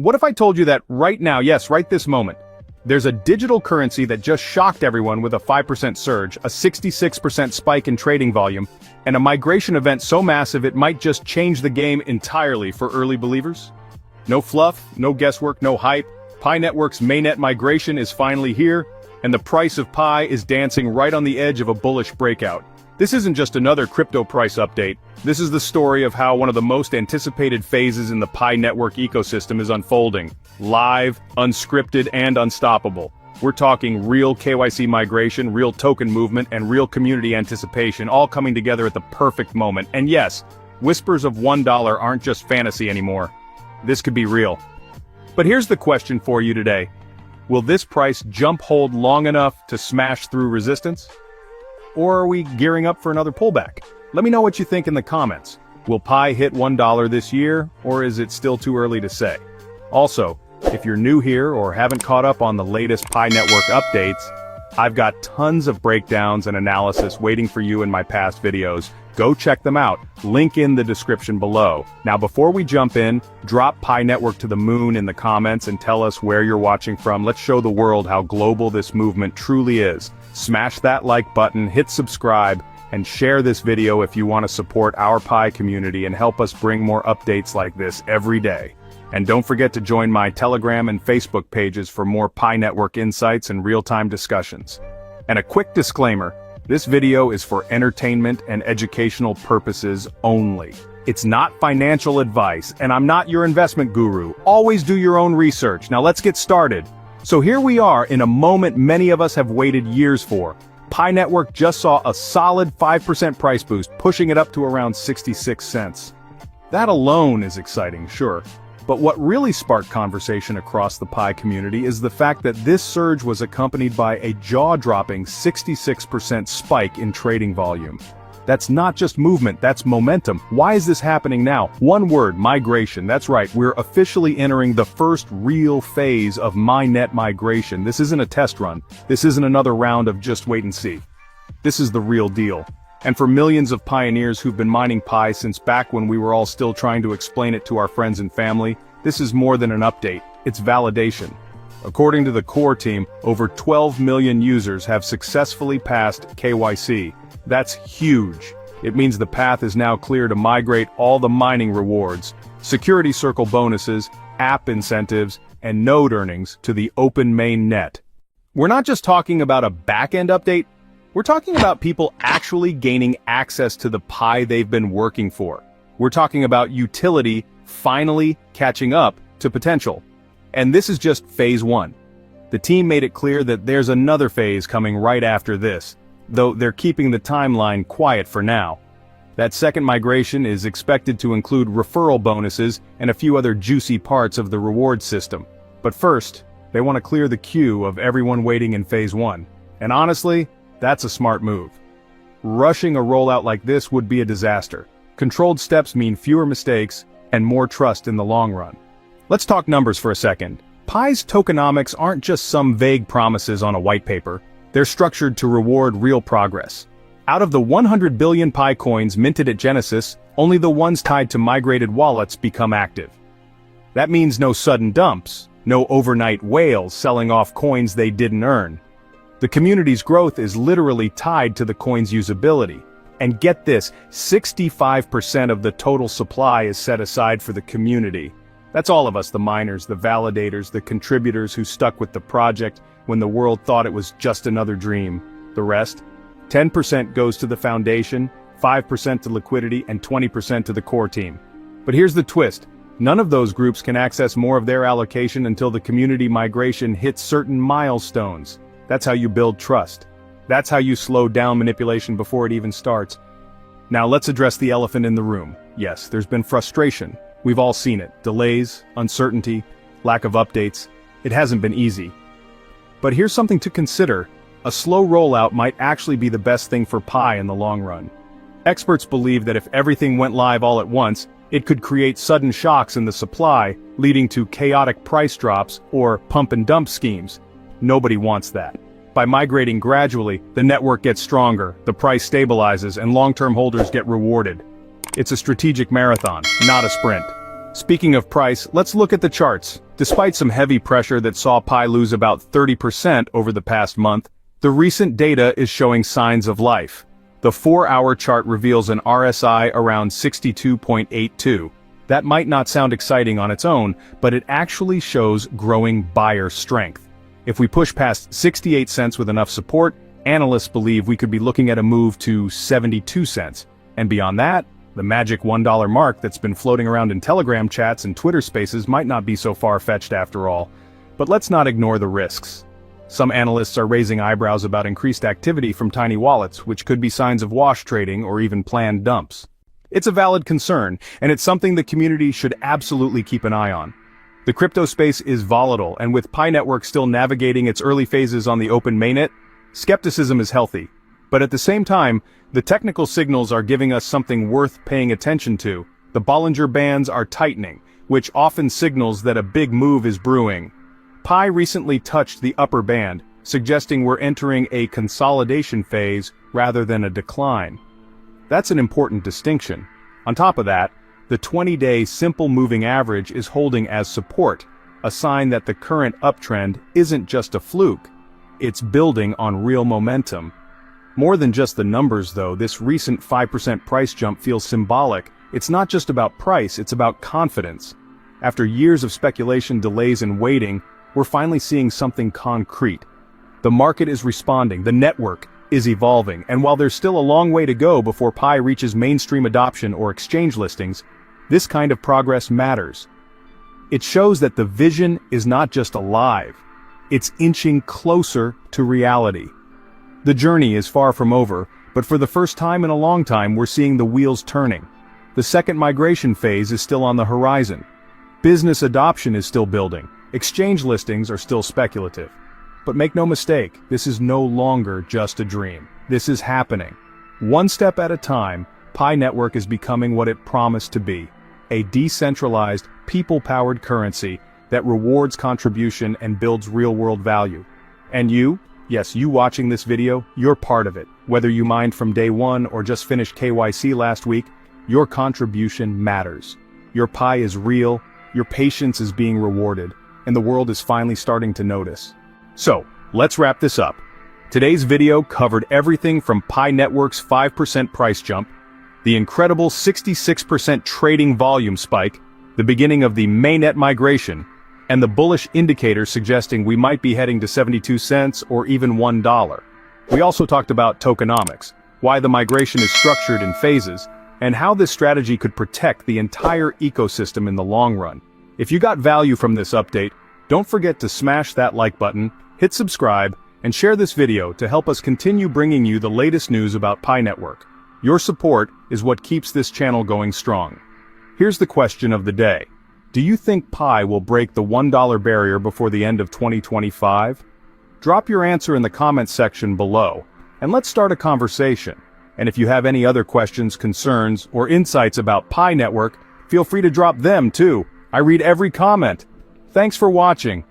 What if I told you that right now, yes, right this moment, there's a digital currency that just shocked everyone with a 5% surge, a 66% spike in trading volume, and a migration event so massive it might just change the game entirely for early believers? No fluff, no guesswork, no hype. Pi Network's mainnet migration is finally here, and the price of Pi is dancing right on the edge of a bullish breakout. This isn't just another crypto price update. This is the story of how one of the most anticipated phases in the Pi Network ecosystem is unfolding. Live, unscripted, and unstoppable. We're talking real KYC migration, real token movement, and real community anticipation, all coming together at the perfect moment. And yes, whispers of $1 aren't just fantasy anymore. This could be real. But here's the question for you today. Will this price jump hold long enough to smash through resistance? Or are we gearing up for another pullback? Let me know what you think in the comments. Will Pi hit $1 this year, or is it still too early to say? Also, if you're new here or haven't caught up on the latest Pi Network updates, I've got tons of breakdowns and analysis waiting for you in my past videos. Go check them out, link in the description below. Now before we jump in, drop Pi Network to the moon in the comments and tell us where you're watching from. Let's show the world how global this movement truly is. Smash that like button, hit subscribe, and share this video if you want to support our Pi community and help us bring more updates like this every day. And don't forget to join my Telegram and Facebook pages for more Pi Network insights and real-time discussions. And a quick disclaimer, this video is for entertainment and educational purposes only. It's not financial advice, and I'm not your investment guru. Always do your own research. Now let's get started. So here we are in a moment many of us have waited years for. Pi Network just saw a solid 5% price boost, pushing it up to around 66 cents. That alone is exciting, sure. But what really sparked conversation across the Pi community is the fact that this surge was accompanied by a jaw-dropping 66% spike in trading volume. That's not just movement, that's momentum. Why is this happening now? One word, migration. That's right, we're officially entering the first real phase of mainnet migration. This isn't a test run. This isn't another round of just wait and see. This is the real deal. And for millions of pioneers who've been mining Pi since back when we were all still trying to explain it to our friends and family, this is more than an update, it's validation. According to the core team, over 12 million users have successfully passed KYC. That's huge. It means the path is now clear to migrate all the mining rewards, security circle bonuses, app incentives, and node earnings to the open main net. We're not just talking about a back-end update, we're talking about people actually gaining access to the Pi they've been working for. We're talking about utility finally catching up to potential. And this is just phase one. The team made it clear that there's another phase coming right after this, though they're keeping the timeline quiet for now. That second migration is expected to include referral bonuses and a few other juicy parts of the reward system. But first, they want to clear the queue of everyone waiting in phase one. And honestly, that's a smart move. Rushing a rollout like this would be a disaster. Controlled steps mean fewer mistakes and more trust in the long run. Let's talk numbers for a second. Pi's tokenomics aren't just some vague promises on a white paper. They're structured to reward real progress. Out of the 100 billion Pi coins minted at Genesis, only the ones tied to migrated wallets become active. That means no sudden dumps, no overnight whales selling off coins they didn't earn. The community's growth is literally tied to the coin's usability. And get this, 65% of the total supply is set aside for the community. That's all of us, the miners, the validators, the contributors who stuck with the project when the world thought it was just another dream. The rest? 10% goes to the foundation, 5% to liquidity, and 20% to the core team. But here's the twist. None of those groups can access more of their allocation until the community migration hits certain milestones. That's how you build trust. That's how you slow down manipulation before it even starts. Now let's address the elephant in the room. Yes, there's been frustration. We've all seen it. Delays, uncertainty, lack of updates. It hasn't been easy. But here's something to consider. A slow rollout might actually be the best thing for Pi in the long run. Experts believe that if everything went live all at once, it could create sudden shocks in the supply, leading to chaotic price drops or pump and dump schemes. Nobody wants that. By migrating gradually, the network gets stronger, the price stabilizes, and long-term holders get rewarded. It's a strategic marathon, not a sprint. Speaking of price, let's look at the charts. Despite some heavy pressure that saw Pi lose about 30% over the past month, the recent data is showing signs of life. The 4-hour chart reveals an RSI around 62.82. That might not sound exciting on its own, but it actually shows growing buyer strength. If we push past 68 cents with enough support, analysts believe we could be looking at a move to 72 cents. And beyond that, the magic $1 mark that's been floating around in Telegram chats and Twitter spaces might not be so far-fetched after all. But let's not ignore the risks. Some analysts are raising eyebrows about increased activity from tiny wallets, which could be signs of wash trading or even planned dumps. It's a valid concern, and it's something the community should absolutely keep an eye on. The crypto space is volatile, and with Pi Network still navigating its early phases on the open mainnet, skepticism is healthy. But at the same time, the technical signals are giving us something worth paying attention to. The Bollinger Bands are tightening, which often signals that a big move is brewing. Pi recently touched the upper band, suggesting we're entering a consolidation phase rather than a decline. That's an important distinction. On top of that, the 20-day simple moving average is holding as support, a sign that the current uptrend isn't just a fluke. It's building on real momentum. More than just the numbers though, this recent 5% price jump feels symbolic. It's not just about price, it's about confidence. After years of speculation, delays, and waiting, we're finally seeing something concrete. The market is responding, the network is evolving, and while there's still a long way to go before Pi reaches mainstream adoption or exchange listings, this kind of progress matters. It shows that the vision is not just alive, it's inching closer to reality. The journey is far from over, but for the first time in a long time we're seeing the wheels turning. The second migration phase is still on the horizon. Business adoption is still building. Exchange listings are still speculative. But make no mistake, this is no longer just a dream. This is happening. One step at a time, Pi Network is becoming what it promised to be. A decentralized, people-powered currency that rewards contribution and builds real-world value. And you? Yes, you watching this video, you're part of it. Whether you mined from day one or just finished KYC last week, your contribution matters. Your Pi is real, your patience is being rewarded, and the world is finally starting to notice. So, let's wrap this up. Today's video covered everything from Pi Network's 5% price jump, the incredible 66% trading volume spike, the beginning of the mainnet migration, and the bullish indicator suggesting we might be heading to 72 cents or even $1. We also talked about tokenomics, why the migration is structured in phases, and how this strategy could protect the entire ecosystem in the long run. If you got value from this update, don't forget to smash that like button, hit subscribe, and share this video to help us continue bringing you the latest news about Pi Network. Your support is what keeps this channel going strong. Here's the question of the day. Do you think Pi will break the $1 barrier before the end of 2025? Drop your answer in the comments section below, and let's start a conversation. And if you have any other questions, concerns, or insights about Pi Network, feel free to drop them too. I read every comment. Thanks for watching,